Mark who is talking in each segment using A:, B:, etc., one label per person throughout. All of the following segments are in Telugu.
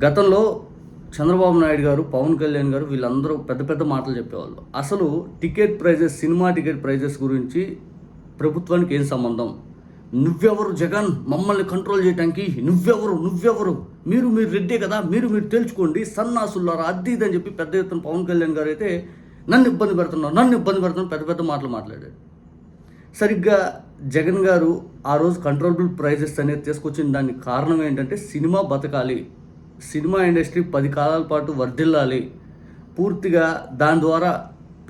A: గతంలో చంద్రబాబు నాయుడు గారు, పవన్ కళ్యాణ్ గారు వీళ్ళందరూ పెద్ద పెద్ద మాటలు చెప్పేవాళ్ళు. అసలు ticket prices, cinema ticket prices గురించి ప్రభుత్వానికి ఏం సంబంధం? నువ్వెవరు జగన్ మమ్మల్ని కంట్రోల్ చేయడానికి? నువ్వెవరు? మీరు రెడ్డే కదా, మీరు తేల్చుకోండి, సన్నాసుల్లారా, అది ఇది అని చెప్పి పెద్ద ఎత్తున పవన్ కళ్యాణ్ గారు అయితే నన్ను ఇబ్బంది పెడుతున్నారు పెద్ద పెద్ద మాటలు మాట్లాడారు. సరిగ్గా జగన్ గారు ఆ రోజు కంట్రోలబుల్ ప్రైజెస్ అనేది తీసుకొచ్చిన దానికి కారణం ఏంటంటే సినిమా బతకాలి, సినిమా ఇండస్ట్రీ 10 కాలాల పాటు వర్ధిల్లాలి, పూర్తిగా దాని ద్వారా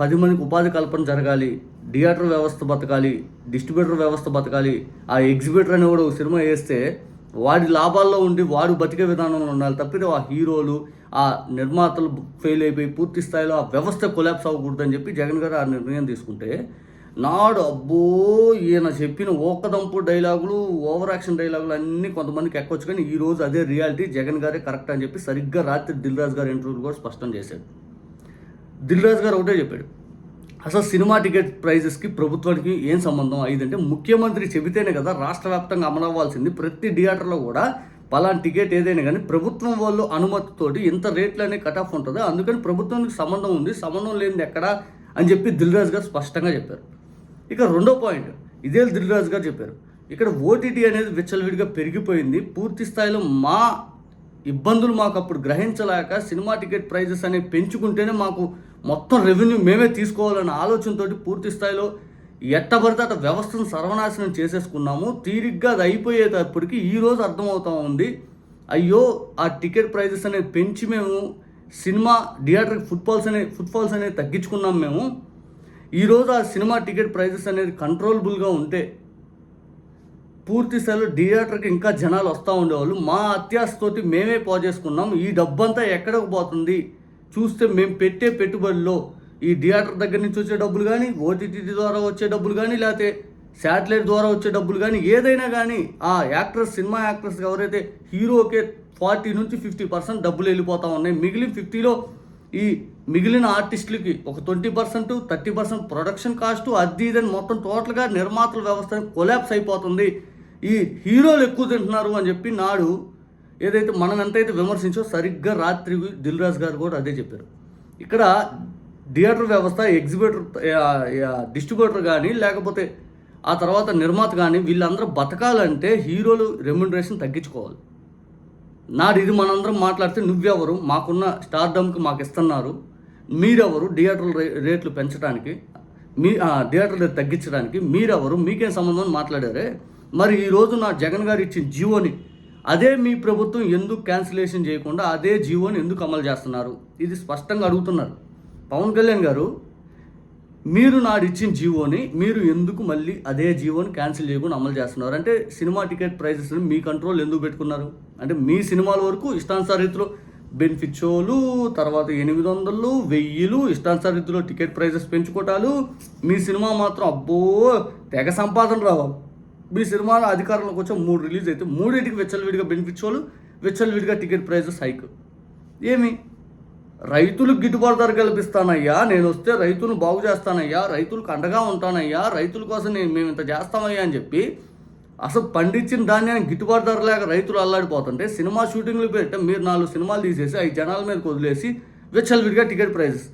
A: 10 మందికి ఉపాధి కల్పన జరగాలి, థియేటర్ వ్యవస్థ బతకాలి, డిస్ట్రిబ్యూటర్ వ్యవస్థ బతకాలి. ఆ ఎగ్జిబిటర్ అని కూడా సినిమా వేస్తే వాడి లాభాల్లో ఉండి వాడు బతికే విధానంలో ఉండాలి తప్పితే ఆ హీరోలు, ఆ నిర్మాతలు ఫెయిల్ అయిపోయి పూర్తి స్థాయిలో ఆ వ్యవస్థ కొలాప్స్ అవ్వకూడదని చెప్పి జగన్ గారు ఆ నిర్ణయం తీసుకుంటే నాడు అబ్బో ఈయన చెప్పిన ఓకదంపు డైలాగులు, ఓవర్ యాక్షన్ డైలాగులు అన్నీ కొంతమందికి ఎక్కొచ్చు, కానీ ఈరోజు అదే రియాలిటీ, జగన్ గారే కరెక్ట్ అని చెప్పి సరిగ్గా రాత్రి దిల్ రాజు గారు ఇంటర్వ్యూలు కూడా స్పష్టం చేశాడు. దిల్ రాజు గారు ఒకటే చెప్పాడు, అసలు సినిమా టికెట్ ప్రైజెస్కి ప్రభుత్వానికి ఏం సంబంధం అయిందంటే ముఖ్యమంత్రి చెబితేనే కదా రాష్ట్ర వ్యాప్తంగా అమలవ్వాల్సింది. ప్రతి థియేటర్లో కూడా పలానా టికెట్ ఏదైనా కానీ ప్రభుత్వం వాళ్ళు అనుమతితోటి ఇంత రేట్లు అనే కట్ ఆఫ్ ఉంటుంది, అందుకని ప్రభుత్వానికి సంబంధం ఉంది, సంబంధం లేనిది ఎక్కడా అని చెప్పి దిల్ రాజు గారు స్పష్టంగా చెప్పారు. ఇక రెండో పాయింట్, ఇదే దిల్ రాజు గారు చెప్పారు, ఇక్కడ ఓటీటీ అనేది విచ్చలవిడిగా పెరిగిపోయింది, పూర్తి స్థాయిలో మా ఇబ్బందులు మాకు అప్పుడు గ్రహించలేక సినిమా టికెట్ ప్రైజెస్ అనేవి పెంచుకుంటేనే మాకు మొత్తం రెవెన్యూ మేమే తీసుకోవాలన్న ఆలోచనతోటి పూర్తి స్థాయిలో ఎట్టబడితే అట్ట వ్యవస్థను సర్వనాశనం చేసేసుకున్నాము. తీరిగ్గా అది అయిపోయేటప్పటికి ఈరోజు అర్థమవుతా ఉంది, అయ్యో ఆ టికెట్ ప్రైజెస్ అనేది పెంచి మేము సినిమా థియేటర్కి ఫుట్ఫాల్స్ అనేది తగ్గించుకున్నాం మేము. ఈరోజు ఆ సినిమా టికెట్ ప్రైజెస్ అనేది కంట్రోలబుల్గా ఉంటే పూర్తి స్థాయిలో థియేటర్కి ఇంకా జనాలు వస్తూ ఉండేవాళ్ళు. మా అత్యాశతోటి మేమే పోజేసుకున్నాం, ఈ డబ్బంతా ఎక్కడికి పోతుంది చూస్తే మేము పెట్టే పెట్టుబడిలో ఈ థియేటర్ దగ్గర నుంచి వచ్చే డబ్బులు కానీ, ఓటీటీ ద్వారా వచ్చే డబ్బులు కానీ, లేకపోతే శాటిలైట్ ద్వారా వచ్చే డబ్బులు కానీ, ఏదైనా కానీ ఆ సినిమా యాక్టర్స్ ఎవరైతే హీరోకే 40 నుంచి 50% డబ్బులు వెళ్ళిపోతూ ఉన్నాయి. మిగిలిన 50లో ఈ మిగిలిన ఆర్టిస్టులకి ఒక 20%, 30% ప్రొడక్షన్ కాస్ట్, అది ఇదని మొత్తం టోటల్గా నిర్మాతల వ్యవస్థ కొలాప్స్ అయిపోతుంది, ఈ హీరోలు ఎక్కువ తింటున్నారు అని చెప్పి నాడు ఏదైతే మనం ఎంతైతే విమర్శించో సరిగ్గా రాత్రి దిల్ రాజు గారు కూడా అదే చెప్పారు. ఇక్కడ థియేటర్ వ్యవస్థ, డిస్ట్రిబ్యూటర్ కానీ లేకపోతే ఆ తర్వాత నిర్మాత కానీ వీళ్ళందరూ బతకాలంటే హీరోలు రెమ్యునరేషన్ తగ్గించుకోవాలి. నాడు ఇది మనందరం మాట్లాడితే నువ్వెవరు, మాకున్న స్టార్డమ్కి మాకు ఇస్తున్నారు, మీరెవరు థియేటర్ల రేట్లు పెంచడానికి, థియేటర్ రేట్లు తగ్గించడానికి మీరెవరు, మీకేం సంబంధం మాట్లాడారే. మరి ఈరోజు నా జగన్ గారు ఇచ్చిన జీవోని అదే మీ ప్రభుత్వం ఎందుకు క్యాన్సిలేషన్ చేయకుండా అదే జీవోని ఎందుకు అమలు చేస్తున్నారు? ఇది స్పష్టంగా అడుగుతున్నారు. పవన్ కళ్యాణ్ గారు, మీరు నాడు ఇచ్చిన జీవోని మీరు ఎందుకు మళ్ళీ అదే జీవోని క్యాన్సిల్ చేయకుండా అమలు చేస్తున్నారు? అంటే సినిమా టికెట్ ప్రైజెస్ని మీ కంట్రోల్ ఎందుకు పెట్టుకున్నారు? అంటే మీ సినిమాల వరకు ఇష్టానుసార రీతిలో బెనిఫిట్ షోలు, తర్వాత 800, 1000 ఇష్టానుసార రీతిలో టికెట్ ప్రైజెస్ పెంచుకోవటాలు, మీ సినిమా మాత్రం అబ్బో తెగ సంపాదన రావాలి. మీ సినిమాలో అధికారంలోకి వచ్చే 3 రిలీజ్ అయితే 3టికి విచ్చలవిడిగా బెనిఫిట్ షోలు, విచ్చలవిడిగా టికెట్ ప్రైజెస్ హైక్. ఏమి రైతులకు గిట్టుబాటు ధర కల్పిస్తానయ్యా, నేను వస్తే రైతులను బాగు చేస్తానయ్యా, రైతులకు అండగా ఉంటానయ్యా, రైతుల కోసం మేము ఇంత చేస్తామయ్యా అని చెప్పి అసలు పండించిన ధాన్యానికి గిట్టుబాటు ధర లేక రైతులు అల్లాడిపోతుంటే సినిమా షూటింగ్లు పెట్టి మీరు 4 సినిమాలు తీసేసి 5 జనాల మీదకి వదిలేసి విచ్చలవిడిగా టికెట్ ప్రైజెస్.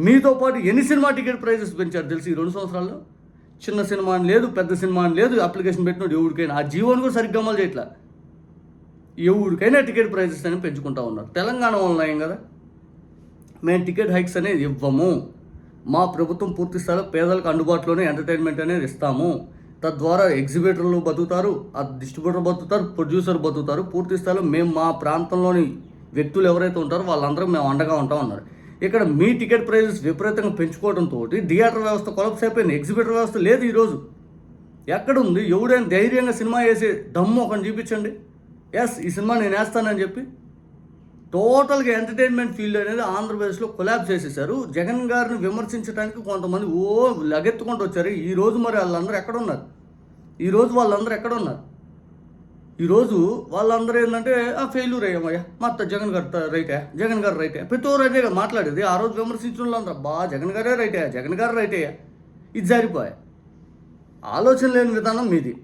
A: మీతో పాటు ఎన్ని సినిమా టికెట్ ప్రైజెస్ పెంచారు తెలిసి ఈ 2 సంవత్సరాల్లో? చిన్న సినిమా అని లేదు, పెద్ద సినిమా అని లేదు, అప్లికేషన్ పెట్టినోడు ఎవరికైనా ఆ జీవోని కూడా సరిగ్గా అమలు చేయట్లా, ఎవరికైనా టికెట్ ప్రైజెస్ అని పెంచుకుంటూ ఉన్నారు. తెలంగాణ ఆన్లైన్ కదా, మేము టికెట్ హైక్స్ అనేది ఇవ్వము, మా ప్రభుత్వం పూర్తి స్థాయిలో పేదలకు అందుబాటులోనే ఎంటర్టైన్మెంట్ అనేది ఇస్తాము, తద్వారా ఎగ్జిబిటర్లు బతుకుతారు, ఆ డిస్ట్రిబ్యూటర్ బతుకుతారు, ప్రొడ్యూసర్ బతుకుతారు, పూర్తి స్థాయిలో మేము మా ప్రాంతంలోని వ్యక్తులు ఎవరైతే ఉంటారో వాళ్ళందరూ మేము అండగా ఉంటాం అన్నారు. ఇక్కడ మీ టికెట్ ప్రైజెస్ విపరీతంగా పెంచుకోవడంతో థియేటర్ వ్యవస్థ కొలాప్స్ అయిపోయింది, ఎగ్జిబిటర్ వ్యవస్థ లేదు. ఈరోజు ఎక్కడుంది? ఎవడైనా ధైర్యంగా సినిమా వేసి దమ్ము ఒకని చూపించండి, ఎస్ ఈ సినిమా నేను వేస్తానని చెప్పి. టోటల్గా ఎంటర్టైన్మెంట్ ఫీల్డ్ అనేది ఆంధ్రప్రదేశ్లో కొలాప్స్ చేసేసారు. జగన్ గారిని విమర్శించడానికి కొంతమంది లగెత్తుకుంటూ వచ్చారు. ఈరోజు మరి వాళ్ళందరూ ఎక్కడున్నారు? ఈరోజు వాళ్ళందరూ ఏంటంటే ఫెయిల్యూర్ అయ్యామయ్యా, మొత్తం జగన్ గారు రైటే ప్రతి ఒక్కరు రైటేగా మాట్లాడేది. ఆ రోజు విమర్శించిన వాళ్ళందరూ జగన్ గారు రైటయ్యా, ఇది జారిపోయా. ఆలోచన లేని విధానం మీది.